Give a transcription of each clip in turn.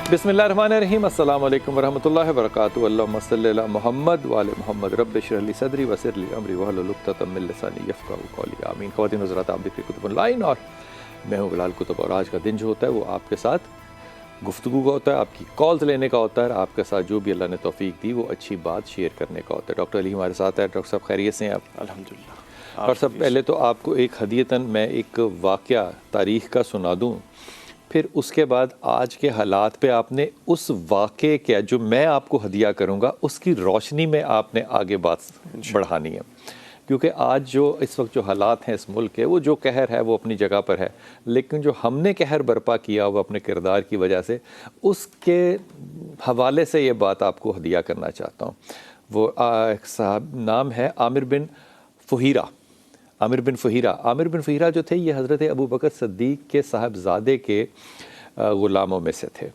بسم اللہ الرحمن الرحیم، السلام علیکم ورحمۃ اللہ وبرکاتہ۔ اللہم صلی علی محمد وعلی محمد، رب اشرح لی صدری ویسر لی امری واحلل عقدۃ من لسانی یفقہوا قولی، آمین۔ خواتین و حضرات، آپ دیکھ رہے کتب آن لائن اور میں ہوں بلال کتب، اور آج کا دن جو ہوتا ہے وہ آپ کے ساتھ گفتگو کا ہوتا ہے، آپ کی کالز لینے کا ہوتا ہے، آپ کے ساتھ جو بھی اللہ نے توفیق دی وہ اچھی بات شیئر کرنے کا ہوتا ہے۔ ڈاکٹر علی ہمارے ساتھ ہے۔ ڈاکٹر صاحب خیریت سے ہیں آپ؟ الحمدللہ۔ اور سب پہلے تو آپ کو ایک ہدیتاً میں ایک واقعہ تاریخ کا سنا دوں، پھر اس کے بعد آج کے حالات پہ آپ نے اس واقعے کا جو میں آپ کو ہدیہ کروں گا اس کی روشنی میں آپ نے آگے بات بڑھانی ہے، کیونکہ آج جو اس وقت جو حالات ہیں اس ملک کے، وہ جو قہر ہے وہ اپنی جگہ پر ہے، لیکن جو ہم نے قہر برپا کیا وہ اپنے کردار کی وجہ سے، اس کے حوالے سے یہ بات آپ کو ہدیہ کرنا چاہتا ہوں۔ وہ ایک صاحب نام ہے عامر بن فہیرہ۔ عامر بن فہیرہ جو تھے یہ حضرت ابو بکر صدیق کے صاحبزادے کے غلاموں میں سے تھے،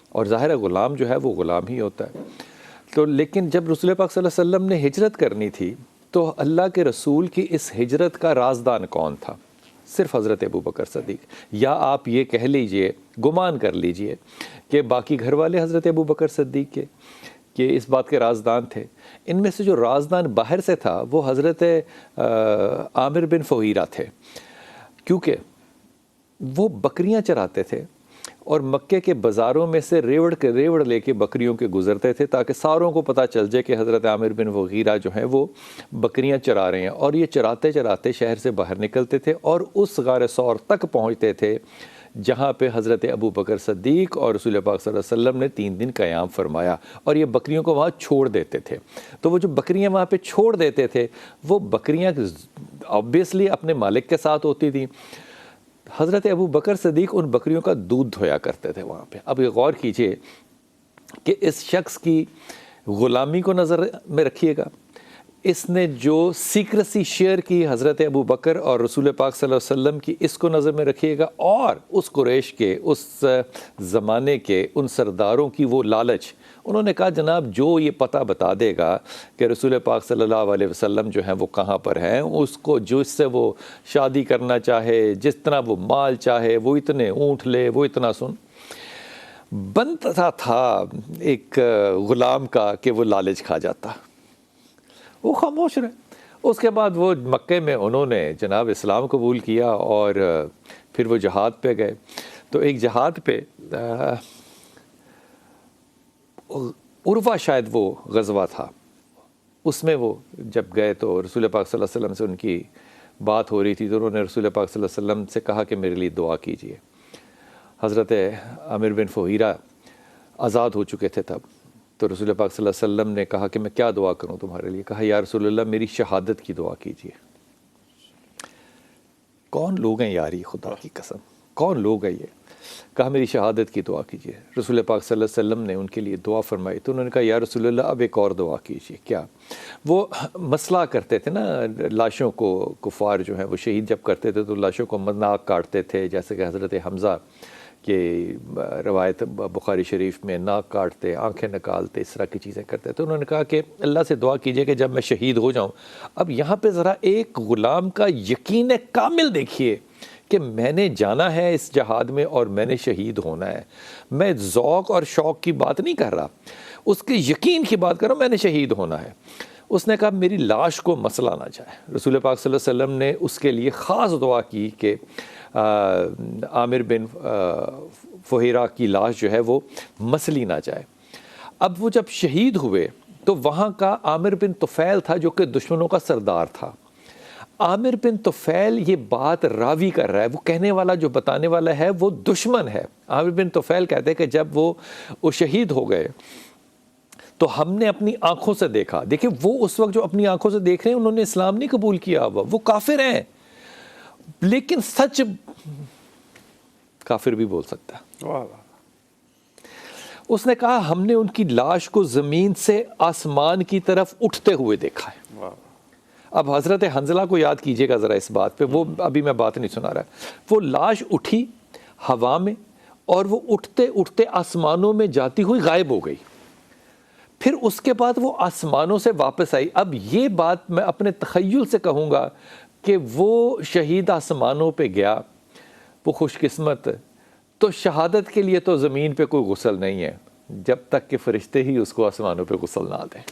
اور ظاہر ہے غلام جو ہے وہ غلام ہی ہوتا ہے۔ تو لیکن جب رسول پاک صلی اللہ علیہ وسلم نے ہجرت کرنی تھی تو اللہ کے رسول کی اس ہجرت کا رازدان کون تھا؟ صرف حضرت ابو بکر صدیق، یا آپ یہ کہہ لیجئے، گمان کر لیجئے کہ باقی گھر والے حضرت ابو بکر صدیق کے اس بات کے رازدان تھے۔ ان میں سے جو رازدان باہر سے تھا وہ حضرت عامر بن فہیرہ تھے، کیونکہ وہ بکریاں چراتے تھے اور مکے کے بازاروں میں سے ریوڑ لے کے بکریوں کے گزرتے تھے، تاکہ ساروں کو پتہ چل جائے کہ حضرت عامر بن فہیرہ جو ہیں وہ بکریاں چرا رہے ہیں، اور یہ چراتے چراتے شہر سے باہر نکلتے تھے اور اس غار ثور تک پہنچتے تھے جہاں پہ حضرت ابو بکر صدیق اور رسول پاک صلی اللہ علیہ وسلم نے 3 دن قیام فرمایا، اور یہ بکریوں کو وہاں چھوڑ دیتے تھے۔ تو وہ جو بکریاں وہاں پہ چھوڑ دیتے تھے وہ بکریاں آبویسلی اپنے مالک کے ساتھ ہوتی تھیں۔ حضرت ابو بکر صدیق ان بکریوں کا دودھ دھویا کرتے تھے وہاں پہ۔ اب یہ غور کیجئے کہ اس شخص کی غلامی کو نظر میں رکھیے گا، اس نے جو سیکریسی شیئر کی حضرت ابو بکر اور رسول پاک صلی اللہ علیہ وسلم کی، اس کو نظر میں رکھیے گا، اور اس قریش کے، اس زمانے کے ان سرداروں کی وہ لالچ۔ انہوں نے کہا جناب جو یہ پتہ بتا دے گا کہ رسول پاک صلی اللہ علیہ وسلم جو ہیں وہ کہاں پر ہیں، اس کو جو اس سے وہ شادی کرنا چاہے، جتنا وہ مال چاہے، وہ اتنے اونٹ لے، وہ اتنا سن۔ بنتا تھا ایک غلام کا کہ وہ لالچ کھا جاتا، وہ خاموش رہے۔ اس کے بعد وہ مکے میں انہوں نے جناب اسلام قبول کیا، اور پھر وہ جہاد پہ گئے۔ تو ایک جہاد پہ عروہ شاید وہ غزوہ تھا، اس میں وہ جب گئے تو رسول پاک صلی اللہ علیہ وسلم سے ان کی بات ہو رہی تھی، تو انہوں نے رسول پاک صلی اللہ علیہ وسلم سے کہا کہ میرے لیے دعا کیجیے۔ حضرت عامر بن فہیرہ آزاد ہو چکے تھے تب، تو رسول پاک صلی اللہ علیہ وسلم نے کہا کہ میں کیا دعا کروں تمہارے لیے؟ کہا یا رسول اللہ میری شہادت کی دعا کیجیے۔ کون لوگ ہیں یار یہ، خدا کی قسم کون لوگ ہیں یہ؟ کہا میری شہادت کی دعا کیجیے۔ رسول پاک صلی اللہ علیہ وسلم نے ان کے لیے دعا فرمائی، تو انہوں نے کہا یا رسول اللہ اب ایک اور دعا کیجیے۔ کیا؟ وہ مسئلہ کرتے تھے نا لاشوں کو، کفار جو ہیں وہ شہید جب کرتے تھے تو لاشوں کو ناک کاٹتے تھے، جیسے کہ حضرت حمزہ کہ روایت بخاری شریف میں ناک کاٹتے، آنکھیں نکالتے، اس طرح کی چیزیں کرتے۔ تو انہوں نے کہا کہ اللہ سے دعا کیجئے کہ جب میں شہید ہو جاؤں۔ اب یہاں پہ ذرا ایک غلام کا یقین کامل دیکھیے کہ میں نے جانا ہے اس جہاد میں اور میں نے شہید ہونا ہے۔ میں ذوق اور شوق کی بات نہیں کر رہا، اس کے یقین کی بات کر رہا ہوں، میں نے شہید ہونا ہے۔ اس نے کہا میری لاش کو مسلا نہ جائے۔ رسول پاک صلی اللہ علیہ وسلم نے اس کے لیے خاص دعا کی کہ عامر بن فہیرہ کی لاش جو ہے وہ مسلی نہ جائے۔ اب وہ جب شہید ہوئے تو وہاں کا عامر بن طفیل تھا جو کہ دشمنوں کا سردار تھا۔ عامر بن طفیل یہ بات راوی کر رہا ہے، وہ کہنے والا جو بتانے والا ہے وہ دشمن ہے۔ عامر بن طفیل کہتے ہیں کہ جب وہ شہید ہو گئے تو ہم نے اپنی آنکھوں سے دیکھا۔ دیکھیں وہ اس وقت جو اپنی آنکھوں سے دیکھ رہے ہیں انہوں نے اسلام نہیں قبول کیا ہوا، وہ کافر ہیں، لیکن سچ کافر بھی بول سکتا ہے۔ اس نے کہا ہم نے ان کی لاش کو زمین سے آسمان کی طرف اٹھتے ہوئے دیکھا ہے۔ اب حضرت حنظلہ کو یاد کیجئے گا ذرا اس بات پہ، وہ ابھی میں بات نہیں سنا رہا۔ وہ لاش اٹھی ہوا میں اور وہ اٹھتے اٹھتے آسمانوں میں جاتی ہوئی غائب ہو گئی۔ پھر اس کے بعد وہ آسمانوں سے واپس آئی۔ اب یہ بات میں اپنے تخیل سے کہوں گا کہ وہ شہید آسمانوں پہ گیا، وہ خوش قسمت تو شہادت کے لیے تو زمین پہ کوئی غسل نہیں ہے جب تک کہ فرشتے ہی اس کو آسمانوں پہ غسل نہ دیں.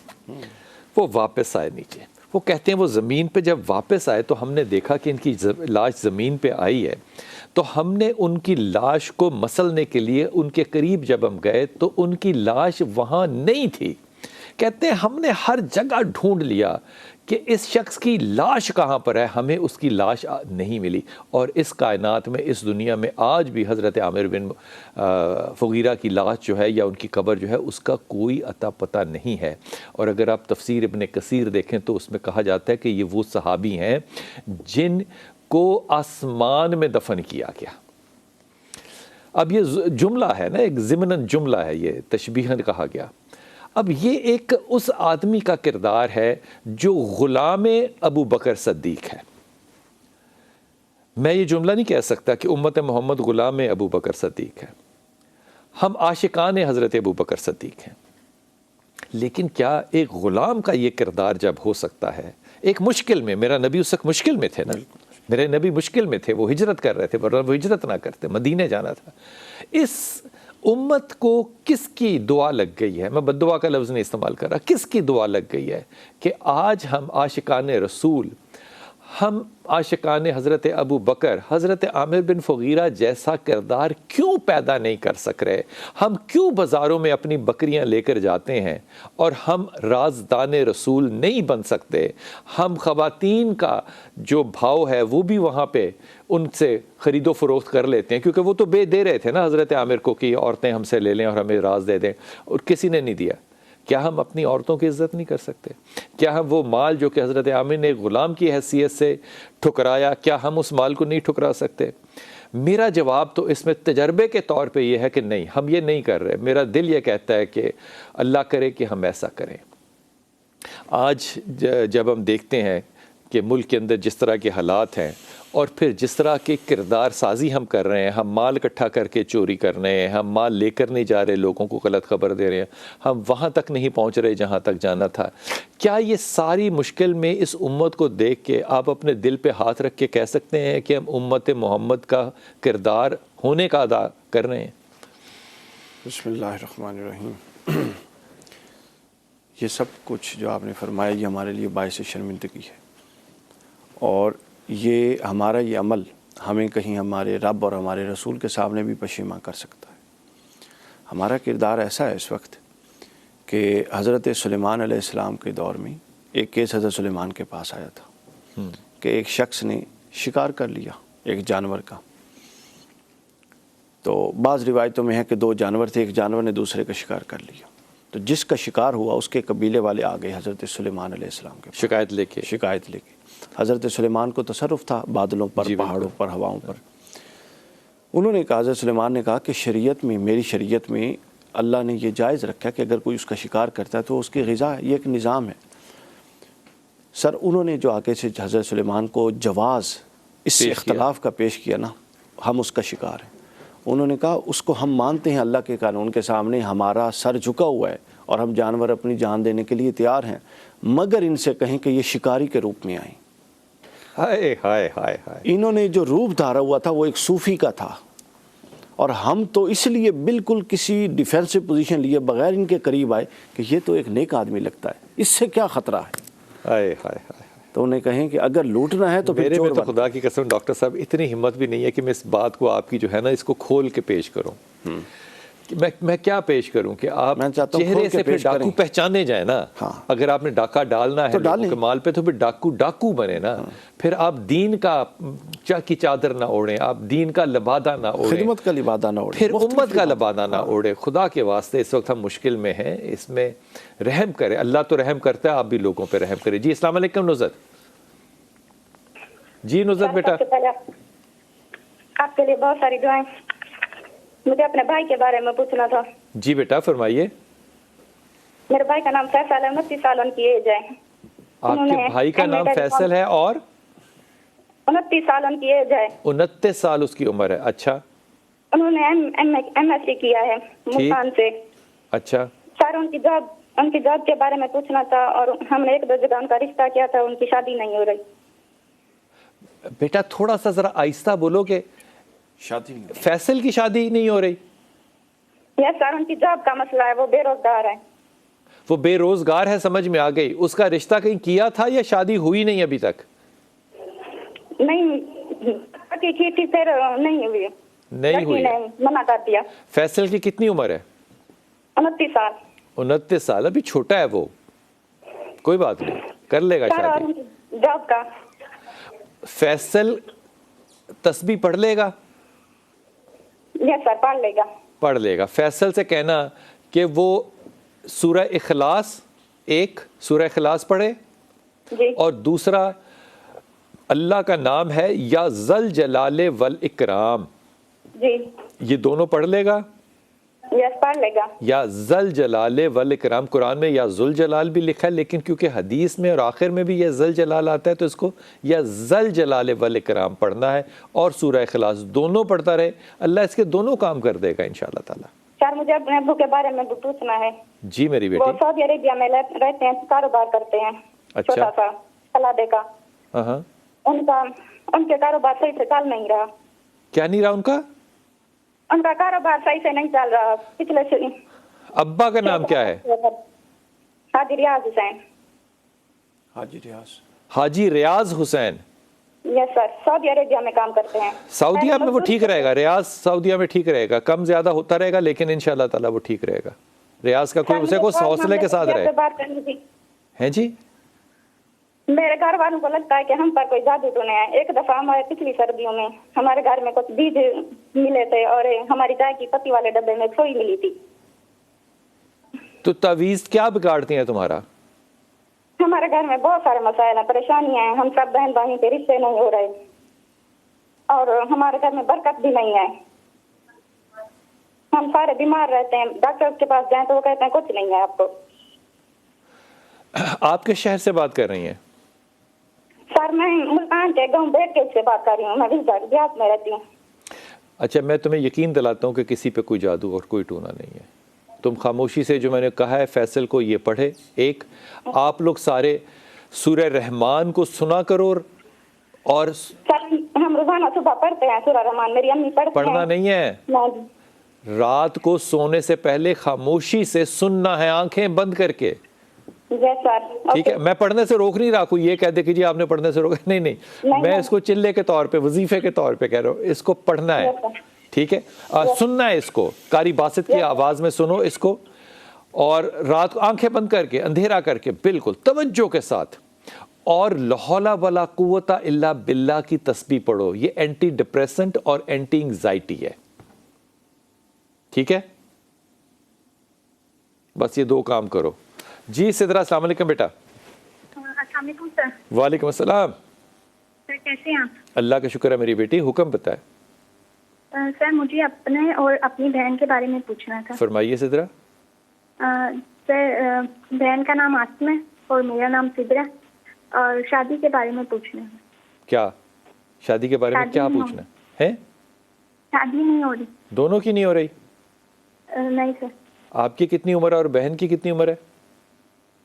وہ واپس آئے نیچے. وہ کہتے ہیں وہ زمین پہ جب واپس آئے تو ہم نے دیکھا کہ ان کی لاش زمین پہ آئی ہے, تو ہم نے ان کی لاش کو مسلنے کے لیے ان کے قریب جب ہم گئے تو ان کی لاش وہاں نہیں تھی. کہتے ہیں ہم نے ہر جگہ ڈھونڈ لیا کہ اس شخص کی لاش کہاں پر ہے, ہمیں اس کی لاش نہیں ملی. اور اس کائنات میں, اس دنیا میں آج بھی حضرت عامر بن فغیرہ کی لاش جو ہے یا ان کی قبر جو ہے اس کا کوئی اتا پتہ نہیں ہے. اور اگر آپ تفسیر ابن کثیر دیکھیں تو اس میں کہا جاتا ہے کہ یہ وہ صحابی ہیں جن کو آسمان میں دفن کیا گیا. اب یہ جملہ ہے نا, ایک ضمناً جملہ ہے, یہ تشبیہاً کہا گیا. اب یہ ایک اس آدمی کا کردار ہے جو غلام ابو بکر صدیق ہے. میں یہ جملہ نہیں کہہ سکتا کہ امت محمد غلام ابو بکر صدیق ہے. ہم عاشقان حضرت ابو بکر صدیق ہیں. لیکن کیا ایک غلام کا یہ کردار جب ہو سکتا ہے ایک مشکل میں, میرا نبی اس وقت مشکل میں تھے نا, میرے نبی مشکل میں تھے, وہ ہجرت کر رہے تھے, ورنہ وہ ہجرت نہ کرتے, مدینے جانا تھا. اس امت کو کس کی دعا لگ گئی ہے, میں بد دعا کا لفظ نہیں استعمال کر رہا, کس کی دعا لگ گئی ہے کہ آج ہم عاشقان رسول, ہم عاشقان حضرت ابو بکر, حضرت عامر بن فغیرہ جیسا کردار کیوں پیدا نہیں کر سک رہے؟ ہم کیوں بازاروں میں اپنی بکریاں لے کر جاتے ہیں اور ہم رازدان رسول نہیں بن سکتے؟ ہم خواتین کا جو بھاؤ ہے وہ بھی وہاں پہ ان سے خرید و فروخت کر لیتے ہیں, کیونکہ وہ تو دے رہے تھے نا حضرت عامر کو کہ عورتیں ہم سے لے لیں اور ہمیں راز دے دیں, اور کسی نے نہیں دیا. کیا ہم اپنی عورتوں کی عزت نہیں کر سکتے؟ کیا ہم وہ مال جو کہ حضرت عامر نے غلام کی حیثیت سے ٹھکرایا, کیا ہم اس مال کو نہیں ٹھکرا سکتے؟ میرا جواب تو اس میں تجربے کے طور پہ یہ ہے کہ نہیں, ہم یہ نہیں کر رہے. میرا دل یہ کہتا ہے کہ اللہ کرے کہ ہم ایسا کریں. آج جب ہم دیکھتے ہیں کہ ملک کے اندر جس طرح کے حالات ہیں اور پھر جس طرح کے کردار سازی ہم کر رہے ہیں, ہم مال اکٹھا کر کے چوری کر رہے ہیں, ہم مال لے کر نہیں جا رہے, لوگوں کو غلط خبر دے رہے ہیں, ہم وہاں تک نہیں پہنچ رہے جہاں تک جانا تھا. کیا یہ ساری مشکل میں اس امت کو دیکھ کے آپ اپنے دل پہ ہاتھ رکھ کے کہہ سکتے ہیں کہ ہم امت محمد کا کردار ہونے کا ادا کر رہے ہیں؟ بسم اللہ الرحمن الرحیم. یہ سب کچھ جو آپ نے فرمایا یہ ہمارے لیے باعث شرمندگی ہے, اور یہ ہمارا یہ عمل ہمیں کہیں ہمارے رب اور ہمارے رسول کے سامنے بھی پشیماں کر سکتا ہے. ہمارا کردار ایسا ہے اس وقت کہ حضرت سلیمان علیہ السلام کے دور میں ایک کیس حضرت سلیمان کے پاس آیا تھا کہ ایک شخص نے شکار کر لیا ایک جانور کا. تو بعض روایتوں میں ہے کہ دو جانور تھے, ایک جانور نے دوسرے کا شکار کر لیا. تو جس کا شکار ہوا اس کے قبیلے والے آ گئے حضرت سلیمان علیہ السلام کے پاس شکایت لے کے. حضرت سلیمان کو تصرف تھا بادلوں پر, پہاڑوں پر, ہواؤں پر. انہوں نے کہا, حضرت سلیمان نے کہا کہ شریعت میں, میری شریعت میں اللہ نے یہ جائز رکھا کہ اگر کوئی اس کا شکار کرتا ہے تو اس کی غذا ہے, یہ ایک نظام ہے. سر انہوں نے جو آگے سے حضرت سلیمان کو جواز اس اختلاف کا پیش کیا نا, ہم اس کا شکار ہیں. انہوں نے کہا اس کو ہم مانتے ہیں اللہ کے قانون کے سامنے, ہمارا سر جھکا ہوا ہے اور ہم جانور اپنی جان دینے کے لیے تیار ہیں, مگر ان سے کہیں کہ یہ شکاری کے روپ میں آئیں. ہائے ہائے ہائے ہائے. انہوں نے جو روپ دھارا ہوا تھا وہ ایک صوفی کا تھا, اور ہم تو اس لیے بالکل کسی ڈیفینسو پوزیشن لیے بغیر ان کے قریب آئے کہ یہ تو ایک نیک آدمی لگتا ہے, اس سے کیا خطرہ ہے. ہائے ہائے ہائے. تو انہیں کہیں کہ اگر لوٹنا ہے تو میرے میں تو خدا کی قسم ڈاکٹر صاحب اتنی ہمت بھی نہیں ہے کہ میں اس بات کو آپ کی جو ہے نا اس کو کھول کے پیش کروں. میں کیا پیش کروں کہ آپ چہرے سے پھر ڈاکو پہچانے جائیں نا. اگر آپ نے ڈاکہ ڈالنا ہے لوگوں کے مال پہ تو پھر ڈاکو بنے نا. پھر آپ دین کا کی چادر نہ اوڑھیں, آپ دین کا لبادہ نہ اوڑھیں, خدمت کا لبادہ نہ اوڑھیں, پھر امت کا لبادہ نہ اوڑھیں. خدا کے واسطے اس وقت ہم مشکل میں ہیں, اس میں رحم کرے. اللہ تو رحم کرتا ہے, آپ بھی لوگوں پہ رحم کرے. جی السلام علیکم نظر. جی نظر بیٹا, آپ کے لیے بہت ساری دعائیں. مجھے اپنے بھائی کے بارے میں پوچھنا تھا. جی بیٹا فرمائیے. میرے بھائی کا نام فیصل ہے, 29 سال ان کی ایج ہے. آپ کے بھائی کا نام فیصل ہے اور 29 سال ان کی ایج ہے. 29 سال اس کی عمر ہے. اچھا. انہوں نے ایم ایس سی کیا ہے ملتان سے. اچھا. سر ان کی جاب کے بارے میں پوچھنا تھا, اور ہم نے ایک دو جگہ ان کا رشتہ کیا تھا, ان کی شادی نہیں ہو رہی. بیٹا تھوڑا سا ذرا آہستہ بولو کہ شادی نہیں. فیصل کی شادی نہیں ہو رہی؟ یس سر، ان کی جاب کا مسئلہ ہے، وہ بے روزگار ہے. وہ بے روزگار ہے، سمجھ میں آ گئی. اس کا رشتہ کہیں کیا تھا یا شادی ہوئی نہیں ابھی تک؟ نہیں کی تھی، پھر نہیں ہوئی. نہیں ہوئی. منع کر دیا. فیصل کی کتنی عمر ہے؟ 29 سال. 29 سال. ابھی چھوٹا ہے وہ، کوئی بات نہیں، کر لے گا شادی. جاب کا. فیصل تسبیح پڑھ لے گا؟ یس سر، پڑھ لے گا. پڑھ لے گا. فیصل سے کہنا کہ وہ سورہ اخلاص، ایک سورہ اخلاص پڑھے، جی. اور دوسرا اللہ کا نام ہے یا ذل جلال والاکرام، جی. یہ دونوں پڑھ لے گا. یس پڑھ لے گا. یا ذل جلال والاکرام، قرآن میں یا ذل جلال بھی لکھا ہے، لیکن کیونکہ حدیث میں اور آخر میں بھی یہ ذل جلال آتا ہے تو اس کو یا ذل جلال والاکرام پڑھنا ہے، اور سورہ اخلاص دونوں پڑھتا رہے. اللہ اس کے دونوں کام کر دے گا انشاءاللہ تعالی. سر مجھے اپنے ابو کے بارے میں پوچھنا ہے. جی میری وہ بیٹی. سعودی عربیہ میں رہتے ہیں، کاروبار کرتے ہیں. اچھا. چھوٹا سا سلادے کا. ہاں. ان کے کاروبار صحیح سے چل نہیں رہا. کیا نہیں رہا ان کا؟ ان کا کاروبار صحیح سے نہیں چل رہا. پچھلے ابا کا نام کیا ہے؟ حاجی ریاض حسین. حاجی ریاض حسین. یس سر، سعودی عربیہ میں کام کرتے ہیں. سعودیہ میں وہ ٹھیک رہے گا. ریاض سعودیہ میں ٹھیک رہے گا، کم زیادہ ہوتا رہے گا لیکن انشاءاللہ تعالیٰ وہ ٹھیک رہے گا. ریاض کا کوئی اسے کو حوصلے کے ساتھ رہے ہیں. جی میرے گھر والوں کو لگتا ہے کہ ہم پر کوئی جادو ٹونے ہیں. ایک دفعہ ہمارے پچھلی سردیوں میں ہمارے گھر میں کچھ بیج ملے تھے اور ہماری چائے کی پتی والے ڈبے میں سوئی ملی تھی. تو تعویذ کیا بگاڑتی ہیں تمہارا؟ ہمارے گھر میں بہت سارے مسائل ہیں، پریشانیاں ہیں. ہم سب بہن بھائیوں کے رشتے نہیں ہو رہے اور ہمارے گھر میں برکت بھی نہیں ہے. ہم سارے بیمار رہتے ہیں. ڈاکٹر کے پاس جائیں تو وہ کہتے ہیں کچھ نہیں ہے آپ کو. آپ کس شہر سے بات کر رہی ہیں؟ سر میں ملتان کے گاؤں بیٹ گیٹ سے بات کر رہی ہوں. میں ریاض میں رہتی ہوں. اچھا، میں تمہیں یقین دلاتا ہوں کہ کسی پہ کوئی جادو اور کوئی ٹونا نہیں ہے. تم خاموشی سے جو میں نے کہا ہے فیصل کو یہ پڑھے. ایک آپ لوگ سارے سورہ رحمان کو سنا کرو، اور سر ہم روزانہ صبح پڑھتے ہیں سورہ رحمان. میری امی پڑھتی ہیں. پڑھنا نہیں ہے، رات کو سونے سے پہلے خاموشی سے سننا ہے، آنکھیں بند کر کے. ٹھیک ہے؟ میں پڑھنے سے روک نہیں رہا. کوئی یہ کہہ دے کہ جی آپ نے پڑھنے سے روکا، نہیں. میں اس کو چلے کے طور پہ، وظیفے کے طور پہ کہہ رہا ہوں. اس کو پڑھنا ہے، ٹھیک ہے؟ سننا ہے اس کو. قاری باسط کی آواز میں سنو اس کو، اور رات کو آنکھیں بند کر کے، اندھیرا کر کے، بالکل توجہ کے ساتھ. اور لا حول ولا قوت الا باللہ کی تسبیح پڑھو. یہ اینٹی ڈپریسنٹ اور اینٹی انگزائٹی ہے. ٹھیک ہے؟ بس یہ دو کام کرو. جی سدرا، السلام علیکم بیٹا. السلام علیکم سر. وعلیکم السلام. سر کیسے ہیں آپ؟ اللہ کا شکر ہے میری بیٹی. حکم بتائے. سر مجھے اپنے اور اپنی بہن کے بارے میں پوچھنا تھا. فرمائیے سدرا. سر بہن کا نام عاصم ہے اور میرا نام سدرا، اور شادی کے بارے میں پوچھنا ہے. کیا شادی کے بارے میں کیا پوچھنا ہے؟ شادی نہیں ہو رہی. دونوں کی نہیں ہو رہی؟ نہیں سر. آپ کی کتنی عمر ہے اور بہن کی کتنی عمر ہے؟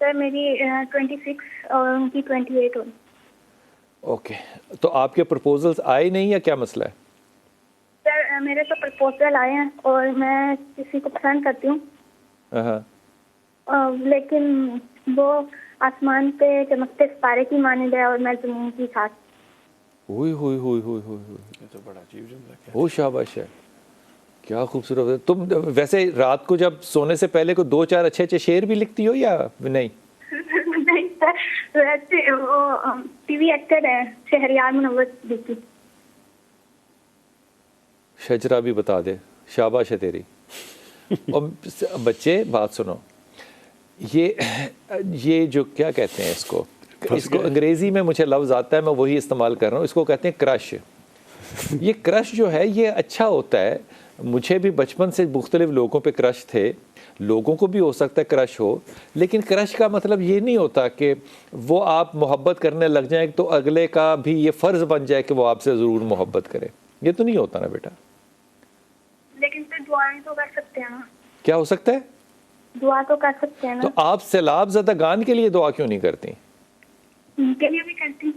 سر میری 26 اور ان کی 28 ہوئی. اوکے. تو آپ کے پرپوزلز آئے نہیں یا کیا مسئلہ ہے؟ سر میرے تو پرپوزل آئے ہیں اور میں کسی کو پسند کرتی ہوں. لیکن وہ آسمان پہ چمکتے ستارے کی مانند ہے اور میں زمین کی کھاد. ہوئی یہ تو بڑا عجیب جملہ ہے. او شاباش ہے، کیا خوبصورت ہے. تم ویسے رات کو جب سونے سے پہلے کو 2-4 اچھے شعر بھی لکھتی ہو یا نہیں؟ نہیں سر، ویسے وہ ٹی وی ایکٹر ہے شہریار منور صدیقی. شجرا بھی بتا دے. شاباش ہے تیری. اور بچے بات سنو، یہ جو کیا کہتے ہیں اس کو انگریزی میں مجھے لفظ آتا ہے، میں وہی استعمال کر رہا ہوں. اس کو کہتے ہیں کرش. یہ کرش جو ہے یہ اچھا ہوتا ہے. مجھے بھی بچپن سے مختلف لوگوں پہ کرش تھے. لوگوں کو بھی ہو سکتا ہے کرش ہو، لیکن کرش کا مطلب یہ نہیں ہوتا کہ وہ آپ محبت کرنے لگ جائیں تو اگلے کا بھی یہ فرض بن جائے کہ وہ آپ سے ضرور محبت کرے. یہ تو نہیں ہوتا نا بیٹا. لیکن پھر دعائیں تو کر سکتے ہیں نا. کیا ہو سکتا ہے؟ دعا تو کر سکتے ہیں نا. تو آپ سیلاب زدہ گان کے لیے دعا کیوں نہیں کرتی؟ ان کے لیے بھی کرتی.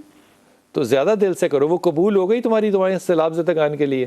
تو زیادہ دل سے کرو. وہ قبول ہو گئی تمہاری دعائیں سیلاب زدہ گان کے لیے؟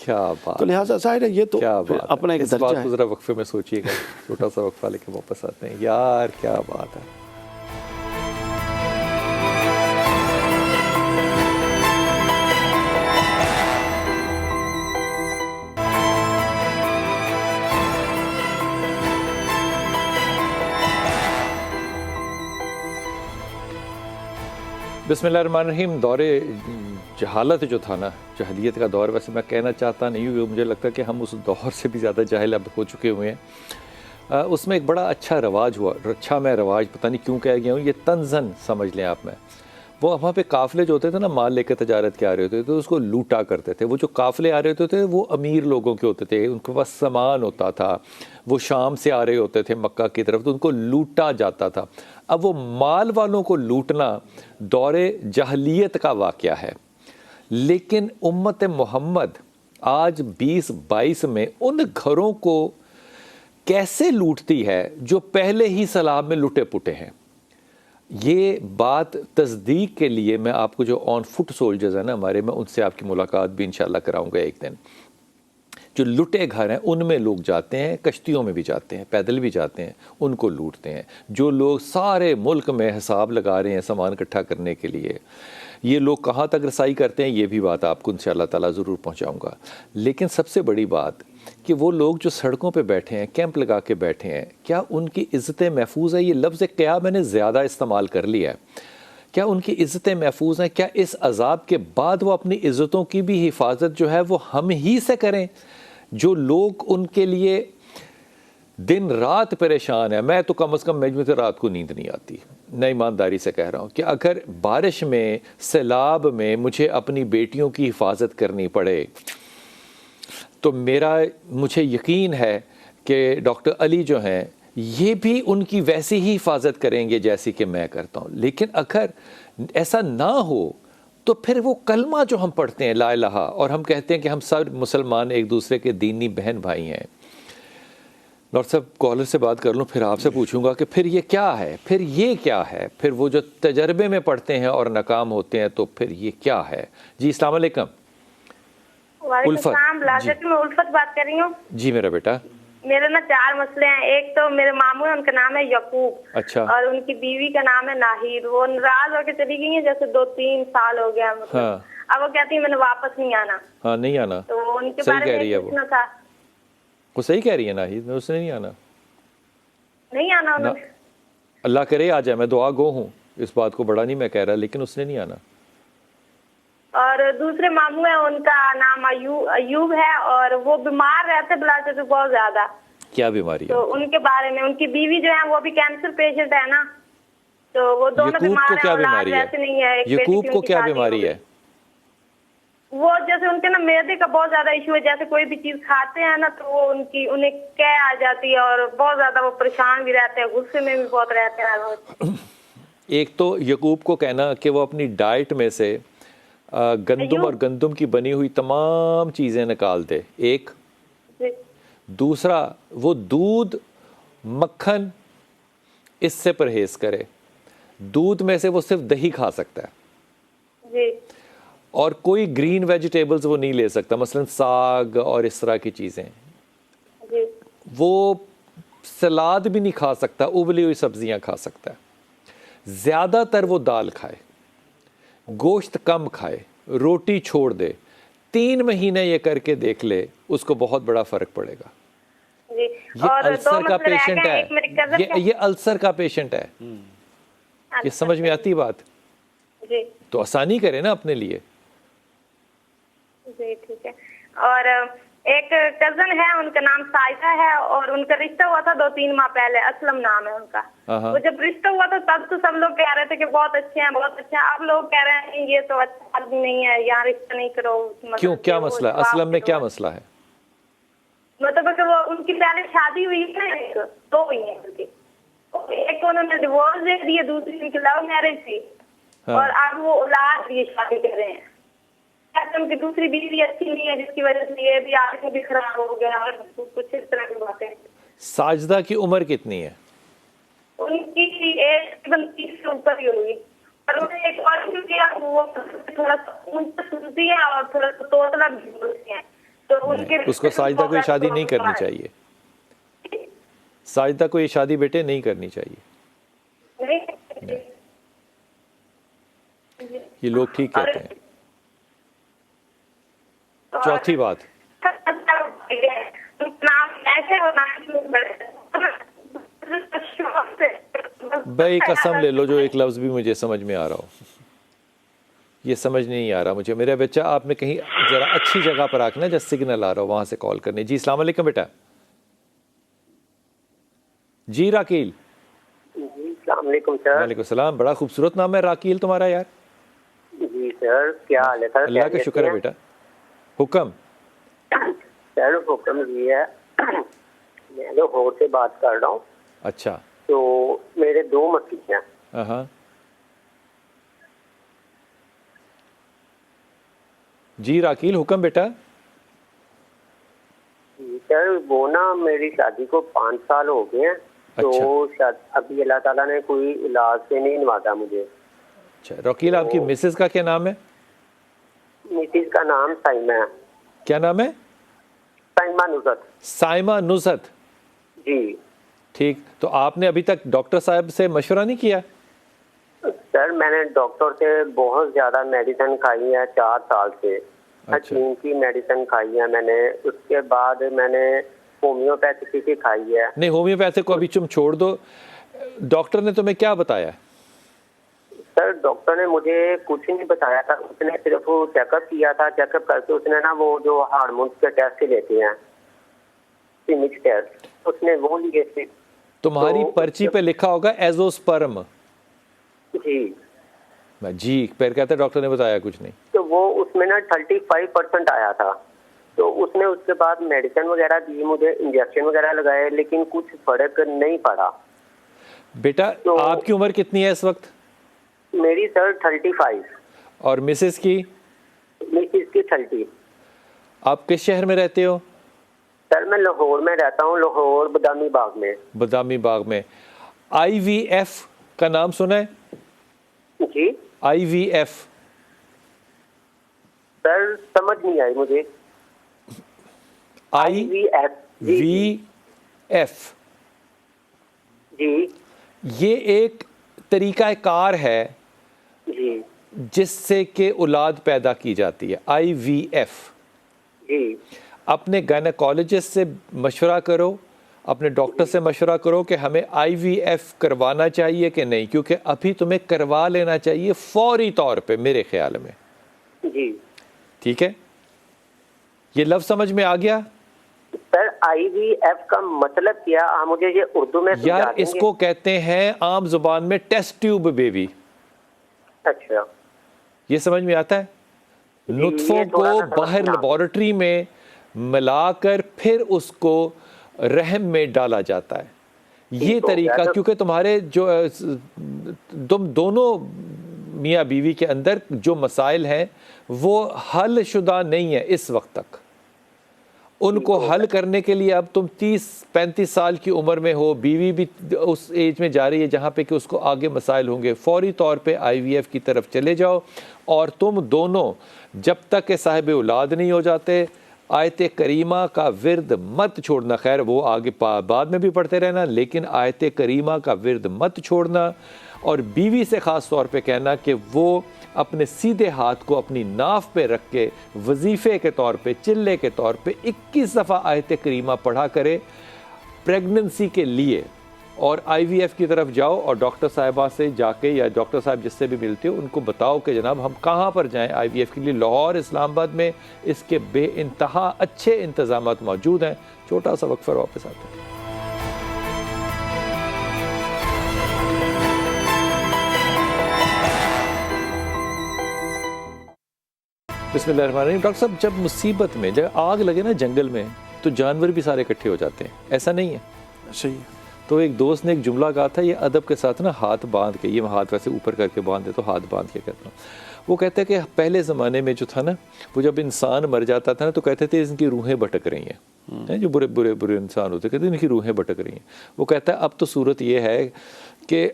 کیا بات، تو لہٰذا ظاہر ہے یہ تو اپنا ایک اس درجہ بات ہے. کو ذرا وقفے میں سوچیے گا، چھوٹا سا وقفہ لے کے واپس آتے ہیں. یار کیا بات ہے. بسم اللہ الرحمن الرحیم. دور جہالت جو تھا نا، جاہلیت کا دور، ویسے میں کہنا چاہتا نہیں ہوں، مجھے لگتا ہے کہ ہم اس دور سے بھی زیادہ جاہل اب ہو چکے ہوئے ہیں. اس میں ایک بڑا اچھا رواج ہوا، میں رواج پتہ نہیں کیوں کہہ گیا ہوں، یہ طنزاً سمجھ لیں آپ. میں وہ وہاں پہ قافلے جو ہوتے تھے نا، مال لے کے تجارت کے آ رہے ہوتے تھے، تو اس کو لوٹا کرتے تھے. وہ جو قافلے آ رہے ہوتے تھے وہ امیر لوگوں کے ہوتے تھے، ان کے پاس سامان ہوتا تھا، وہ شام سے آ رہے ہوتے تھے مکہ کی طرف، تو ان کو لوٹا جاتا تھا. اب وہ مال والوں کو لوٹنا دور جاہلیت کا واقعہ ہے، لیکن امت محمد آج 2022 میں ان گھروں کو کیسے لوٹتی ہے جو پہلے ہی سیلاب میں لٹے پٹے ہیں. یہ بات تصدیق کے لیے میں آپ کو جو آن فٹ سولجرز ہیں نا ہمارے، میں ان سے آپ کی ملاقات بھی انشاءاللہ کراؤں گا ایک دن. جو لٹے گھر ہیں ان میں لوگ جاتے ہیں، کشتیوں میں بھی جاتے ہیں، پیدل بھی جاتے ہیں، ان کو لوٹتے ہیں. جو لوگ سارے ملک میں حساب لگا رہے ہیں سامان اکٹھا کرنے کے لیے، یہ لوگ کہاں تک رسائی کرتے ہیں، یہ بھی بات آپ کو انشاءاللہ تعالیٰ ضرور پہنچاؤں گا. لیکن سب سے بڑی بات کہ وہ لوگ جو سڑکوں پہ بیٹھے ہیں، کیمپ لگا کے بیٹھے ہیں، کیا ان کی عزتیں محفوظ ہیں؟ یہ لفظ کیا میں نے زیادہ استعمال کر لیا ہے. کیا ان کی عزتیں محفوظ ہیں؟ کیا اس عذاب کے بعد وہ اپنی عزتوں کی بھی حفاظت جو ہے وہ ہم ہی سے کریں؟ جو لوگ ان کے لیے دن رات پریشان ہیں. میں تو کم از کم مجھ سے رات کو نیند نہیں آتی، میں ایمانداری سے کہہ رہا ہوں کہ اگر بارش میں، سیلاب میں مجھے اپنی بیٹیوں کی حفاظت کرنی پڑے تو مجھے یقین ہے کہ ڈاکٹر علی جو ہیں یہ بھی ان کی ویسی ہی حفاظت کریں گے جیسی کہ میں کرتا ہوں. لیکن اگر ایسا نہ ہو تو پھر وہ کلمہ جو ہم پڑھتے ہیں لا الہ، اور ہم کہتے ہیں کہ ہم سب مسلمان ایک دوسرے کے دینی بہن بھائی ہیں. ڈاکٹر صاحب کالر سے بات کر لوں، پھر آپ سے پوچھوں گا کہ پھر یہ کیا ہے، پھر یہ کیا ہے، پھر وہ جو تجربے میں پڑھتے ہیں اور ناکام ہوتے ہیں تو پھر یہ کیا ہے. جی السلام علیکم. وعلیکم السلام. لاجت میں الفت بات کر رہی ہوں. جی میرا بیٹا. میرے نا 4 مسئلے ہیں. ایک تو میرے ماموں ہیں، ان کا نام ہے یعقوب. اچھا. اور ان کی بیوی کا نام ہے ناہید. وہ ناراض ہو کے چلی گئی ہیں، جیسے 2-3 سال ہو گیا مطلب. اب وہ کہتی ہیں میں نے واپس نہیں آنا. ہاں نہیں آنا. تو ان کے بارے میں پوچھنا تھا. وہ صحیح کہہ رہی ہے ناہید، میں اس نے نہیں آنا. نہیں آنا انہوں نے. اللہ کرے آ جائے، میں دعا گو ہوں، اس بات کو بڑا نہیں میں کہہ رہا، لیکن اس نے نہیں آنا. اور دوسرے ماموں ہیں، ان کا نام ایوب ہے، اور وہ بیمار رہتے بلاتے تھے بہت زیادہ. کیا بیماری ہے؟ تو ان کے بارے میں، ان کی بیوی جو ہے وہ بھی کینسر پیشنٹ ہے نا، تو وہ دونوں بیمار ہیں. اولاد ویسے نہیں ہے. یعقوب کو کیا بیماری ہے؟ وہ جیسے ان کے نا معدے کا بہت زیادہ ایشو ہے. جیسے کوئی بھی چیز کھاتے ہیں نا تو وہ انہیں قے آ جاتی ہے، اور بہت زیادہ وہ پریشان بھی رہتے ہیں، غصے میں بھی بہت رہتے ہیں. ایک تو یعقوب کو کہنا کہ وہ اپنی ڈائٹ میں سے گندم اور گندم کی بنی ہوئی تمام چیزیں نکال دے، ایک. دوسرا وہ دودھ، مکھن اس سے پرہیز کرے. دودھ میں سے وہ صرف دہی کھا سکتا ہے جی. اور کوئی گرین ویجیٹیبلز وہ نہیں لے سکتا، مثلا ساگ اور اس طرح کی چیزیں. جی. وہ سلاد بھی نہیں کھا سکتا، ابلی ہوئی سبزیاں کھا سکتا ہے. زیادہ تر وہ دال کھائے، گوشت کم کھائے، روٹی چھوڑ دے. 3 مہینے یہ کر کے دیکھ لے، اس کو بہت بڑا فرق پڑے گا. یہ السر کا پیشنٹ ہے، یہ السر کا پیشنٹ ہے. یہ سمجھ میں آتی بات؟ جی. تو آسانی کرے نا اپنے لیے. جی ٹھیک ہے. اور ایک کزن ہے، ان کا نام سائشہ ہے، اور ان کا رشتہ ہوا تھا 2-3 ماہ پہلے. اسلم نام ہے ان کا. وہ جب رشتہ ہوا تھا تب تو سب لوگ کہہ رہے تھے کہ بہت اچھے ہیں، بہت اچھے ہیں. اب لوگ کہہ رہے ہیں یہ تو اچھا آدمی نہیں ہے، یہاں رشتہ نہیں کرو. کیوں، کیا مسئلہ ہے اسلم میں؟ کیا مسئلہ ہے؟ مطلب کہ وہ ان کی پہلے شادی ہوئی ہے، 2 ہوئی ہیں ان کی. ایک انہوں نے ڈیورس دے دیے، دوسری ان کی لو میرج تھی، اور اب وہ اولاد بھی شادی کر رہے ہیں. ان کی دوسری بیوی اچھی نہیں ہے، جس کی وجہ سے یہ بھی آگے بھی خراب ہو گیا، اور کچھ اس طرح کی باتیں. ساجدہ کی عمر کتنی ہے؟ ان کی ایج 30 سے اوپر ہی ہوگی. اور انہیں ایک اور کیا، وہ تھوڑا سا اونچا سنتی ہے اور تھوڑا سا توتلا بھی بولتی ہیں. تو ان کے اس کو ساجدہ کو یہ شادی نہیں کرنی چاہیے. ساجدہ کو یہ شادی بیٹے نہیں کرنی چاہیے. یہ لوگ ٹھیک کہتے ہیں. چوتھی بات, بھائی قسم لے لو جو ایک لفظ بھی مجھے سمجھ میں آ رہا ہو. یہ سمجھ نہیں آ رہا مجھے. میرا بچہ آپ نے کہیں ذرا اچھی جگہ پر آ کے نا جہاں سگنل آ رہا ہو وہاں سے کال کرنے. جی السلام علیکم بیٹا. جی راکیل. جی السلام علیکم سر. وعلیکم السلام. بڑا خوبصورت نام ہے راکیل تمہارا یار. جی سر کیا حال ہے سر؟ اللہ کا شکر ہے بیٹا. حکم. سر حکم یہ ہے میں لاہور سے بات کر رہا ہوں. اچھا. تو میرے 2 مسئلے ہیں. ہاں جی راکیل حکم بیٹا. جی سر وہ نا میری شادی کو 5 سال ہو گئے ہیں. تو ابھی اللہ تعالیٰ نے کوئی علاج سے نہیں نوازا مجھے. اچھا راکیل آپ کی مسز کا کیا نام ہے؟ مسز کا نام سائمہ ہے. کیا نام ہے؟ سائمہ نصرت. سائمہ نصرت. جی ٹھیک. تو آپ نے ابھی تک ڈاکٹر صاحب سے مشورہ نہیں کیا؟ سر میں نے ڈاکٹر سے بہت زیادہ میڈیسن کھائی ہے 4 سال سے. حکیم کی میڈیسن کھائی ہے میں نے. اس کے بعد میں نے ہومیوپیتھی کی کھائی ہے. نہیں ہومیوپیتھی کو ابھی تم چھوڑ دو. ڈاکٹر نے تمہیں کیا بتایا؟ سر ڈاکٹر نے مجھے کچھ نہیں بتایا تھا. اس نے صرف چیک اپ کیا تھا. چیک اپ کر کے اس نے نا وہ جو ہارمونس کے ٹیسٹ لیتے ہیں سیمکس ٹیسٹ اس نے وہ لیے تھے. تمہاری پرچی پہ لکھا ہوگا ایزوسپرم. جی پھر کہتے ڈاکٹر نے بتایا کچھ نہیں. تو وہ اس میں نا 35% آیا تھا. تو اس نے اس کے بعد میڈیسن وغیرہ دی مجھے, انجیکشن وغیرہ لگائے, لیکن کچھ فرق نہیں پڑا. بیٹا آپ کی عمر کتنی ہے اس وقت؟ میری سر 35. اور مسز کی؟ مسز کی 30. آپ کس شہر میں رہتے ہو؟ سر میں لاہور میں رہتا ہوں. لاہور بادامی باغ میں. بادامی باغ میں. آئی وی ایف کا نام سنا ہے؟ جی آئی وی ایف. سر سمجھ نہیں آئی مجھے. آئی وی ایف جی یہ ایک طریقہ کار ہے جی جس سے کہ اولاد پیدا کی جاتی ہے. آئی وی ایف. جی اپنے گائنیکالوجسٹ سے مشورہ کرو, اپنے ڈاکٹر سے مشورہ کرو کہ ہمیں آئی وی ایف کروانا چاہیے کہ نہیں, کیونکہ ابھی تمہیں کروا لینا چاہیے فوری طور پہ میرے خیال میں. جی ٹھیک ہے. یہ لفظ سمجھ میں آ گیا؟ سر آئی وی ایف کا مطلب کیا مجھے یہ اردو میں یار اس کو کہتے ہیں عام زبان میں ٹیسٹ ٹیوب بیبی. اچھا یہ سمجھ میں آتا ہے؟ نطفوں کو باہر لیبارٹری میں ملا کر پھر اس کو رحم میں ڈالا جاتا ہے. یہ طریقہ کیونکہ تمہارے جو تم دونوں میاں بیوی کے اندر جو مسائل ہیں وہ حل شدہ نہیں ہے اس وقت تک. ان کو حل کرنے کے لیے اب تم 30-35 سال کی عمر میں ہو, بیوی بھی اس ایج میں جا رہی ہے جہاں پہ کہ اس کو آگے مسائل ہوں گے. فوری طور پہ آئی وی ایف کی طرف چلے جاؤ, اور تم دونوں جب تک کہ صاحب اولاد نہیں ہو جاتے آیت کریمہ کا ورد مت چھوڑنا. خیر وہ آگے بعد میں بھی پڑھتے رہنا, لیکن آیت کریمہ کا ورد مت چھوڑنا. اور بیوی سے خاص طور پہ کہنا کہ وہ اپنے سیدھے ہاتھ کو اپنی ناف پہ رکھ کے وظیفے کے طور پہ, چلے کے طور پہ 21 دفعہ آیت کریمہ پڑھا کرے پریگننسی کے لیے. اور آئی وی ایف کی طرف جاؤ اور ڈاکٹر صاحبہ سے جا کے یا ڈاکٹر صاحب جس سے بھی ملتے ہو ان کو بتاؤ کہ جناب ہم کہاں پر جائیں آئی وی ایف کے لیے. لاہور, اسلام آباد میں اس کے بے انتہا اچھے انتظامات موجود ہیں. چھوٹا سا وقفہ, واپس آتے ہیں. بسم اللہ الرحمن الرحیم. ڈاکٹر صاحب جب مصیبت میں جب آگ لگے نا جنگل میں تو جانور بھی سارے اکٹھے ہو جاتے ہیں, ایسا نہیں ہے؟ صحیح ہے. تو ایک دوست نے ایک جملہ کہا تھا, یہ ادب کے ساتھ نا ہاتھ باندھ کے, یہ میں ہاتھ ویسے اوپر کر کے باندھ دیتا ہوں, ہاتھ باندھ کے کہتا ہوں. وہ کہتے ہیں کہ پہلے زمانے میں جو تھا نا وہ جب انسان مر جاتا تھا نا تو کہتے تھے ان کی روحیں بھٹک رہی ہیں, جو برے برے برے انسان ہوتے کہتے ہیں ان کی روحیں بھٹک رہی ہیں. وہ کہتا ہے اب تو صورت یہ ہے کہ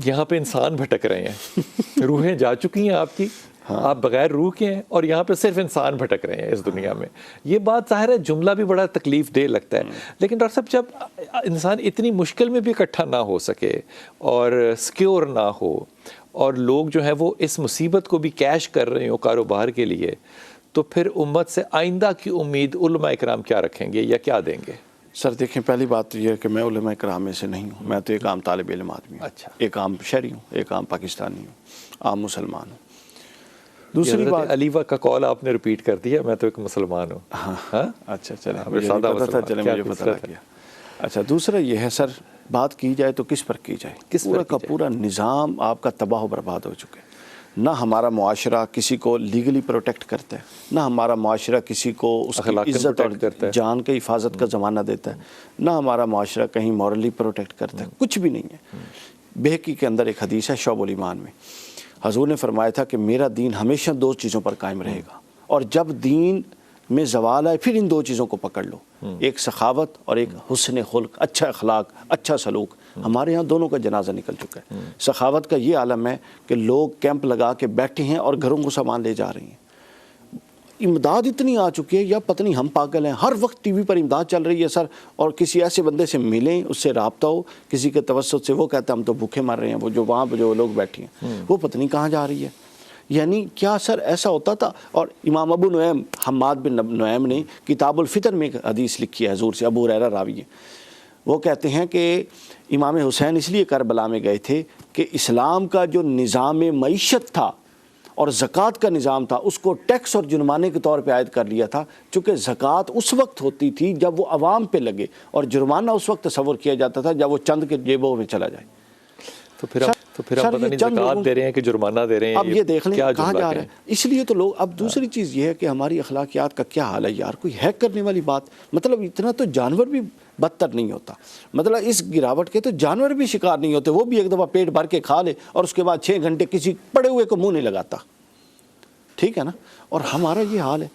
یہاں پہ انسان بھٹک رہے ہیں, روحیں جا چکی ہیں آپ کی, آپ بغیر روح کے ہیں اور یہاں پہ صرف انسان بھٹک رہے ہیں اس دنیا میں. یہ بات ظاہر ہے جملہ بھی بڑا تکلیف دہ لگتا ہے, لیکن ڈاکٹر صاحب جب انسان اتنی مشکل میں بھی اکٹھا نہ ہو سکے اور سکیور نہ ہو اور لوگ جو ہیں وہ اس مصیبت کو بھی کیش کر رہے ہوں کاروبار کے لیے, تو پھر امت سے آئندہ کی امید علماء اکرام کیا رکھیں گے یا کیا دیں گے؟ سر دیکھیں, پہلی بات تو یہ ہے کہ میں علماء کرام میں سے نہیں ہوں, میں تو ایک عام طالب علم آدمی ہوں. اچھا. ایک عام شہری ہوں, ایک عام پاکستانی ہوں, عام مسلمان ہوں. دوسری بات, علیوہ کا قول آپ نے ریپیٹ کر دیا, میں تو ایک مسلمان ہوں. ہاں اچھا چلیں, مجھے پتا تھا, چلیں مجھے پتہ لگ گیا. اچھا, دوسرا یہ ہے سر, بات کی جائے تو کس پر کی جائے؟ پورا کا پورا نظام آپ کا تباہ و برباد ہو چکا ہے. نہ ہمارا معاشرہ کسی کو لیگلی پروٹیکٹ کرتا ہے, نہ ہمارا معاشرہ کسی کو اس کی عزت اور جان کی حفاظت کا ضمانہ دیتا ہے, نہ ہمارا معاشرہ کہیں مورلی پروٹیکٹ کرتا ہے, کچھ بھی نہیں ہے. بہقی کے اندر ایک حدیث ہے شعب الایمان میں, حضور نے فرمایا تھا کہ میرا دین ہمیشہ دو چیزوں پر قائم رہے گا, اور جب دین میں زوال آئے پھر ان دو چیزوں کو پکڑ لو, ایک سخاوت اور ایک حسن خلق, اچھا اخلاق, اچھا سلوک. ہمارے ہاں دونوں کا جنازہ نکل چکا ہے. سخاوت کا یہ عالم ہے کہ لوگ کیمپ لگا کے بیٹھے ہیں اور گھروں کو سامان لے جا رہے ہیں. امداد اتنی آ چکی ہے, یا پتہ نہیں ہم پاگل ہیں, ہر وقت ٹی وی پر امداد چل رہی ہے سر, اور کسی ایسے بندے سے ملیں, اس سے رابطہ ہو کسی کے توسط سے, وہ کہتا ہے ہم تو بھوکے مر رہے ہیں, وہ جو وہاں پہ جو لوگ بیٹھے ہیں وہ پتہ نہیں کہاں جا رہی ہے. یعنی کیا سر ایسا ہوتا تھا؟ اور امام ابو نعیم حماد بن نعیم نے کتاب الفطر میں ایک حدیث لکھی ہے حضور سے, ابو ہریرہ راوی ہے, وہ کہتے ہیں کہ امام حسین اس لیے کربلا میں گئے تھے کہ اسلام کا جو نظام معیشت تھا اور زکوٰۃ کا نظام تھا, اس کو ٹیکس اور جرمانے کے طور پہ عائد کر لیا تھا, چونکہ زکوٰۃ اس وقت ہوتی تھی جب وہ عوام پہ لگے, اور جرمانہ اس وقت تصور کیا جاتا تھا جب وہ چند کے جیبوں میں چلا جائے. تو پھر ہم پتہ نہیں زکوٰۃ دے رہے ہیں کہ جرمانہ دے رہے ہیں, اب یہ دیکھ لیں کہاں جا رہے ہیں. اس لیے تو لوگ, اب دوسری چیز یہ ہے کہ ہماری اخلاقیات کا کیا حال ہے یار, کوئی ہیک کرنے والی بات, مطلب اتنا تو جانور بھی بدتر نہیں ہوتا, مطلب اس گراوٹ کے تو جانور بھی شکار نہیں ہوتے, وہ بھی ایک دفعہ پیٹ بھر کے کھا لے اور اس کے بعد 6 گھنٹے کسی پڑے ہوئے کو منہ نہیں لگاتا, ٹھیک ہے نا. اور ہمارا یہ حال ہے,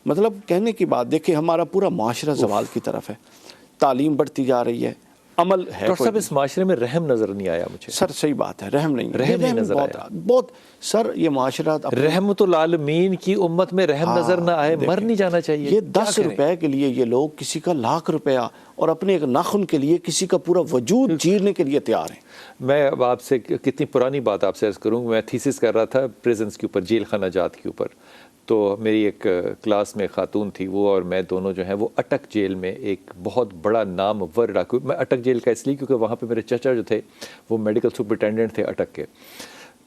مطلب کہنے کی بات, دیکھیں ہمارا پورا معاشرہ زوال کی طرف ہے, تعلیم بڑھتی جا رہی ہے, عمل ہے. ڈاکٹر صاحب اس معاشرے میں رحم نظر نہیں آیا مجھے. سر صحیح بات ہے, رحم نہیں, رحم نہیں نظر آیا بہت سر. یہ معاشرہ رحمت العالمین کی امت میں رحم نظر نہ آئے, مر نہیں جانا چاہیے. یہ 10 روپے کے لیے یہ لوگ کسی کا 1,00,000 روپیہ اور اپنے ایک ناخن کے لیے کسی کا پورا وجود چیرنے کے لیے تیار ہیں. میں اب آپ سے کتنی پرانی بات آپ سے عرض کروں, میں تھیسس کر رہا تھا پریزنس کے اوپر, جیل خانہ جات کے اوپر. تو میری ایک کلاس میں خاتون تھی, وہ اور میں دونوں جو ہیں وہ اٹک جیل میں ایک بہت بڑا نامور ڈاکو, میں اٹک جیل کا اس لیے کیونکہ وہاں پہ میرے چچا جو تھے وہ میڈیکل سپرنٹینڈنٹ تھے اٹک کے,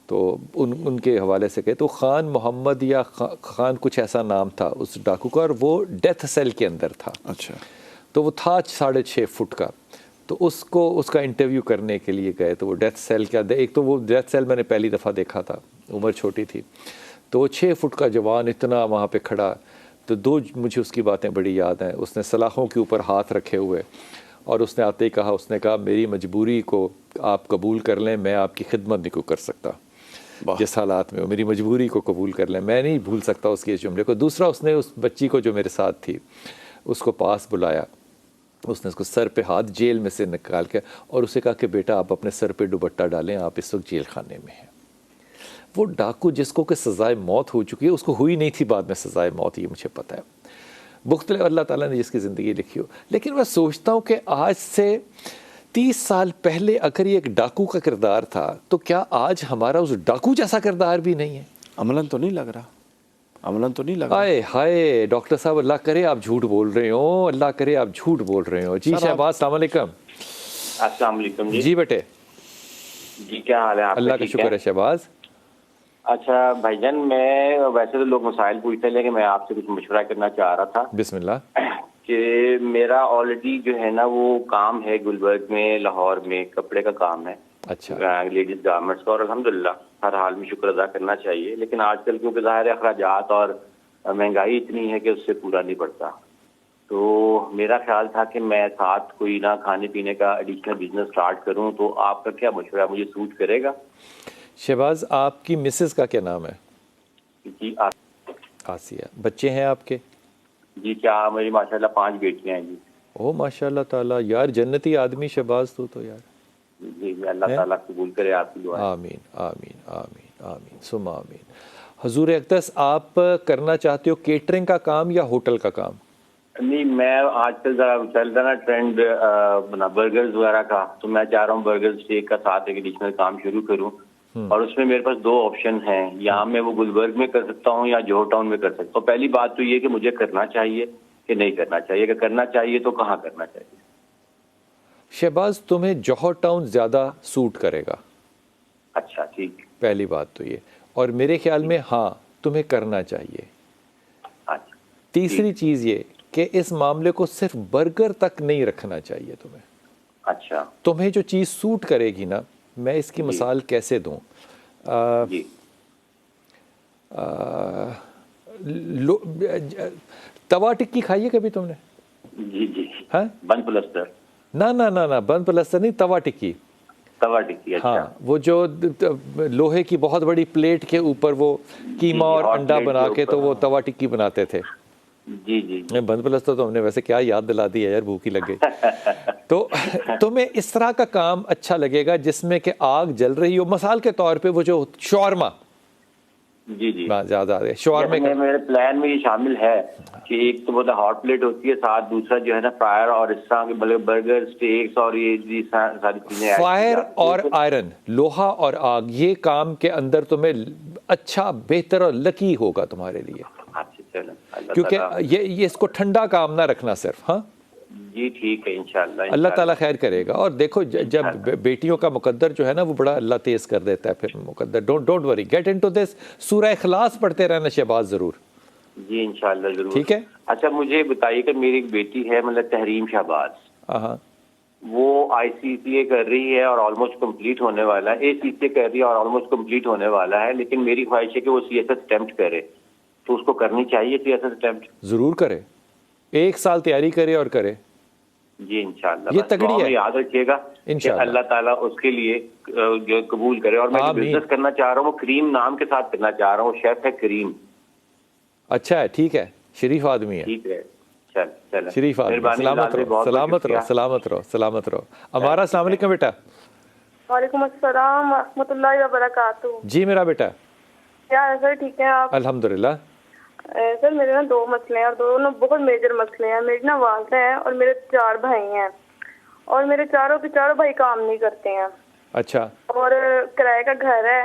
تو ان کے حوالے سے گئے. تو خان محمد یا خان کچھ ایسا نام تھا اس ڈاکو کا, اور وہ ڈیتھ سیل کے اندر تھا. اچھا. تو وہ تھا 6.5 فٹ کا. تو اس کا انٹرویو کرنے کے لیے گئے, تو وہ ڈیتھ سیل کیا, ایک تو وہ ڈیتھ سیل میں نے پہلی دفعہ دیکھا تھا, عمر چھوٹی تھی, تو وہ 6 فٹ کا جوان اتنا وہاں پہ کھڑا. تو 2 مجھے اس کی باتیں بڑی یاد ہیں. اس نے سلاخوں کے اوپر ہاتھ رکھے ہوئے, اور اس نے آتے ہی کہا, اس نے کہا میری مجبوری کو آپ قبول کر لیں, میں آپ کی خدمت نہیں کو کر سکتا جس حالات میں ہو, میری مجبوری کو قبول کر لیں, میں نہیں بھول سکتا اس کے اس جملے کو. دوسرا, اس نے اس بچی کو جو میرے ساتھ تھی اس کو پاس بلایا, اس نے اس کو سر پہ ہاتھ جیل میں سے نکال کے, اور اسے کہا کہ بیٹا آپ اپنے سر پہ دوپٹہ ڈالیں, آپ اس وقت جیل خانے میں ہیں. وہ ڈاکو جس کو کہ سزائے موت ہو چکی ہے, اس کو ہوئی نہیں تھی بعد میں سزائے موت, یہ مجھے پتہ ہے, مختلف اللہ تعالیٰ نے جس کی زندگی لکھی ہو. لیکن میں سوچتا ہوں کہ آج سے 30 سال پہلے اگر یہ ایک ڈاکو کا کردار تھا, تو کیا آج ہمارا اس ڈاکو جیسا کردار بھی نہیں ہے؟ عملاً تو نہیں لگ رہا, عملاً تو نہیں لگ رہا. آئے ہائے ڈاکٹر صاحب, اللہ کرے آپ جھوٹ بول رہے ہو, اللہ کرے آپ جھوٹ بول رہے ہو. جی شہباز, السلام علیکم. السلام علیکم. جی بیٹے, جی کیا حال ہے آپ؟ اللہ کا شکر ہے شہباز. اچھا بھائی جان, میں ویسے تو لوگ مسائل پوچھتے ہیں, لیکن میں آپ سے کچھ مشورہ کرنا چاہ رہا تھا. بسم اللہ. کہ میرا آلریڈی جو ہے نا وہ کام ہے گلبرگ میں, لاہور میں کپڑے کا کام ہے, اچھا, لیڈیز گارمنٹس کا, اور الحمدللہ ہر حال میں شکر ادا کرنا چاہیے. لیکن آج کل کیونکہ ظاہر اخراجات اور مہنگائی اتنی ہے کہ اس سے پورا نہیں پڑتا, تو میرا خیال تھا کہ میں ساتھ کوئی نہ کھانے پینے کا ایڈیشنل بزنس سٹارٹ کروں. تو آپ کا کیا مشورہ, مجھے سوٹ کرے گا؟ شہباز, آپ کی مسز کا کیا نام ہے؟ جی آسیہ. بچے ہیں آپ کے؟ جی کیا, میری ماشاءاللہ 5 بیٹیاں ہیں. جی او ماشاء اللہ تعالیٰ, یار جنتی آدمی شہباز تو یار. جی اللہ تعالیٰ قبول کرے آپ کی دعا. آمین آمین آمین آمین ثم آمین. حضور اقدس آپ کرنا چاہتے ہو کیٹرنگ کا کام یا ہوٹل کا کام؟ نہیں، میں آج کل ذرا چل رہا نا ٹرینڈ برگرز وغیرہ کا، تو میں چاہ رہا ہوں برگر اسٹیک کا ساتھ ایک ایڈیشنل کام شروع کروں، اور اس میں میرے پاس 2 آپشن ہیں، یہاں میں وہ گلبرگ میں کر سکتا ہوں یا جوہر ٹاؤن میں کر سکتا ہوں۔ پہلی بات تو یہ کہ مجھے کرنا چاہیے کہ نہیں کرنا چاہیے، اگر کرنا چاہیے تو کہاں کرنا چاہیے؟ شہباز تمہیں جوہر ٹاؤن زیادہ سوٹ کرے گا، اچھا ٹھیک، پہلی بات تو یہ، اور میرے خیال میں ہاں تمہیں کرنا چاہیے۔ اچھا تیسری چیز یہ کہ اس معاملے کو صرف برگر تک نہیں رکھنا چاہیے تمہیں، اچھا تمہیں جو چیز سوٹ کرے گی نا، میں اس کی مثال کیسے دوں، جی توا ٹکی کھائی ہے کبھی تم نے؟ جی جی، ہاں بن پلسٹر، نہ بند پلستر نہیں، توا ٹکی، توا ٹکی، ہاں اچھا وہ جو لوہے کی بہت بڑی پلیٹ کے اوپر وہ قیمہ اور hot انڈا plate بنا کے کے تو اوپر، وہ توا ٹکی بناتے تھے۔ جی جی بند پلستر تو ہم نے ویسے کیا یاد دلا دی ہے یار، بھوک ہی لگ گئی۔ تو تمہیں اس طرح کا کام اچھا لگے گا جس میں کہ آگ جل رہی ہو، مثال کے طور پہ وہ جو شاورما، جی جی، زیادہ شاورما میرے پلان میں یہ شامل ہے کہ ایک تو وہ ہاٹ پلیٹ ہوتی ہے، ساتھ دوسرا جو ہے نا فرائر، اور اس طرح کے برگر اسٹیکس اور یہ ساری چیزیں، فائر اور آئرن، لوہا اور آگ، یہ کام کے اندر تمہیں اچھا، بہتر اور لکی ہوگا تمہارے لیے، اچھا چلیں، کیونکہ یہ اس کو ٹھنڈا کام نہ رکھنا صرف، ہاں جی ٹھیک ہے، انشاءاللہ اللہ تعالیٰ خیر کرے گا۔ اور دیکھو جب بیٹیوں کا مقدر جو ہے نا وہ بڑا اللہ تیز کر دیتا ہے پھر مقدر، don't worry, get into this, سورہ اخلاص پڑھتے رہنا شہباز ضرور، جی انشاءاللہ ضرور، ٹھیک ہے؟ اچھا مجھے بتائیے کہ میری ایک بیٹی ہے مطلب تحریم شہباز، ہاں وہ ICCA کر رہی ہے اور آلموسٹ کمپلیٹ ہونے والا ہے، ACCA کر رہی ہے اور آلموسٹ کمپلیٹ ہونے والا ہے، لیکن میری خواہش ہے کہ وہ CSS اٹیمپٹ کرے، تو اس کو کرنی چاہیے CSS اٹیمپٹ؟ ضرور کرے، 1 سال تیاری کرے اور کرے، جی انشاءاللہ، یہ تگڑی ہے، یاد رکھیے گا کہ اللہ تعالیٰ اس کے لیے جو قبول کرے۔ اور میں جو بزنس کرنا چاہ رہا ہوں وہ کریم نام کے ساتھ کرنا چاہ رہا ہوں، شیف ہے کریم۔ اچھا ہے، ٹھیک ہے، شریف آدمی ہے، ٹھیک ہے، چل شریف آدمی، سلامت رہو، سلامت رہو، سلامت رہو، سلامت رہو۔ ہمارا السلام علیکم بیٹا۔ وعلیکم السلام ورحمۃ اللہ وبرکاتہ۔ جی میرا بیٹا، کیا ہے سر، ٹھیک ہے آپ؟ الحمدللہ۔ سر میرے نا 2 مسئلے ہیں، اور دونوں بہت میجر مسئلے ہیں۔ میری نا والدہ ہیں اور میرے 4 بھائی ہیں، اور میرے چاروں کے چاروں بھائی کام نہیں کرتے ہیں، اچھا، اور کرائے کا گھر ہے،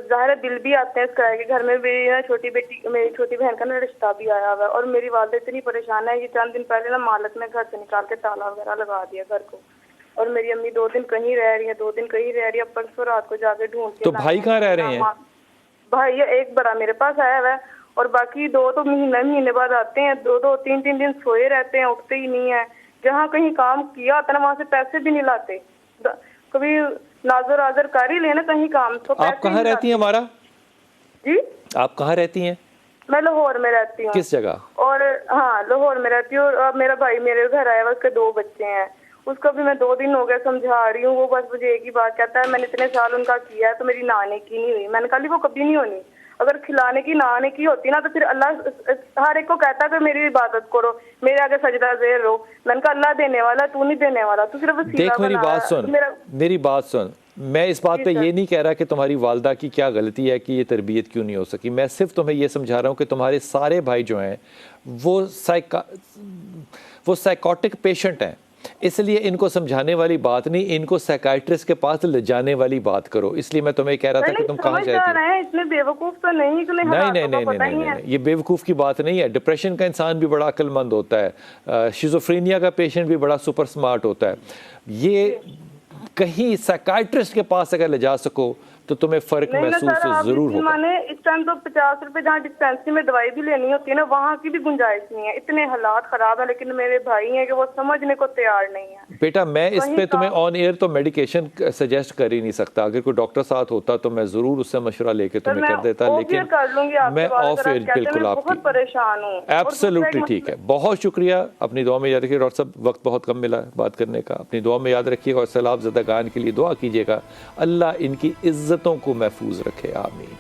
ظاہر ہے بل بھی آتے ہیں اس کرائے کے گھر میں بھی۔ چھوٹی بیٹی، میری چھوٹی بہن کا نا رشتہ بھی آیا ہوا ہے، اور میری والدہ اتنی پریشان ہے، یہ چند دن پہلے نا مالک نے گھر سے نکال کے تالا وغیرہ لگا دیا گھر کو، اور میری امی 2 دن کہیں رہ رہی ہیں، 2 دن کہیں رہ رہی ہے، پرسوں رات کو جا کے ڈھونڈ کے۔ تو بھائی کہاں رہ رہے ہیں؟ بھائی ایک بڑا میرے پاس آیا ہوا ہے، اور باقی 2 تو مہینے بعد آتے ہیں، 2-3 دن سوئے رہتے ہیں، اٹھتے ہی نہیں ہیں۔ جہاں کہیں کام کیا ہوتا ہے نا وہاں سے پیسے بھی نہیں لاتے، کبھی ناظر آزر کر ہی لینا کہیں کام تو۔ آپ کہاں رہتی ہیں ہمارا؟ جی آپ کہاں رہتی ہیں؟ میں لاہور میں رہتی ہوں۔ کس جگہ؟ اور ہاں لاہور میں رہتی ہوں، اور میرا بھائی میرے گھر آیا ہوا، اس کے 2 بچے ہیں، اس کو بھی میں 2 دن ہو گئے سمجھا رہی ہوں، وہ بس مجھے ایک ہی بات کہتا ہے، میں نے اتنے سال ان کا کیا ہے تو میری نانے کی نہیں ہوئی۔ میں نے کہا وہ کبھی نہیں ہونی، اگر کھلانے کی نانے کی ہوتی نا تو پھر اللہ ہر ایک کو کہتا ہے کہ میری عبادت کرو، میرے آگے سجدہ زیر رہو۔ میں نے کہا اللہ دینے والا، تو نہیں دینے والا، تو صرف وسیلہ دیکھ میری بات سن، میری بات سن، میں اس بات پہ یہ نہیں کہہ رہا کہ تمہاری والدہ کی کیا غلطی ہے کہ یہ تربیت کیوں نہیں ہو سکی، میں صرف تمہیں یہ سمجھا رہا ہوں کہ تمہارے سارے بھائی جو ہیں وہ سائیکوٹک پیشنٹ ہیں، اس لیے ان کو سمجھانے والی بات نہیں، ان کو سائیکائٹرسٹ کے پاس لے جانے والی بات کرو۔ اس لیے میں تمہیں کہہ رہا تھا کہ تم کہاں جاتی ہو۔ اتنے بیوقوف تو نہیں، نہیں، یہ بیوقوف کی بات نہیں ہے۔ ڈپریشن کا انسان بھی بڑا عقل مند ہوتا ہے، شیزوفرینیا کا پیشنٹ بھی بڑا سپر سمارٹ ہوتا ہے۔ یہ کہیں سائیکائٹرسٹ کے پاس اگر لے جا سکو تو تمہیں فرق محسوس ضرور ہوگا۔ میں نے اس ٹائم تو 50 روپے جہاں ڈسپینسری میں دوائی بھی لینی ہوتی ہے نا وہاں کی بھی گنجائش نہیں ہے، اتنے حالات خراب ہیں، لیکن میرے بھائی ہیں کہ وہ سمجھنے کو تیار نہیں ہے۔ بیٹا میں اس پہ تمہیں آن ایئر تو میڈیکیشن سجیسٹ کر ہی نہیں سکتا، اگر کوئی ڈاکٹر ساتھ ہوتا تو میں ضرور اس سے مشورہ لے کے تمہیں کر دیتا، لیکن میں آف ایئر بالکل آپ کی پریشان ہوں۔ ایبسلیوٹلی ٹھیک ہے، بہت شکریہ، اپنی دعا میں یاد رکھیے۔ ڈاکٹر صاحب وقت بہت کم ملا بات کرنے کا، اپنی دعا میں یاد رکھیے گا، اور سیلاب زدگان کے لیے دعا کیجیے گا، اللہ ان کی عزتوں کو محفوظ رکھے، آمین۔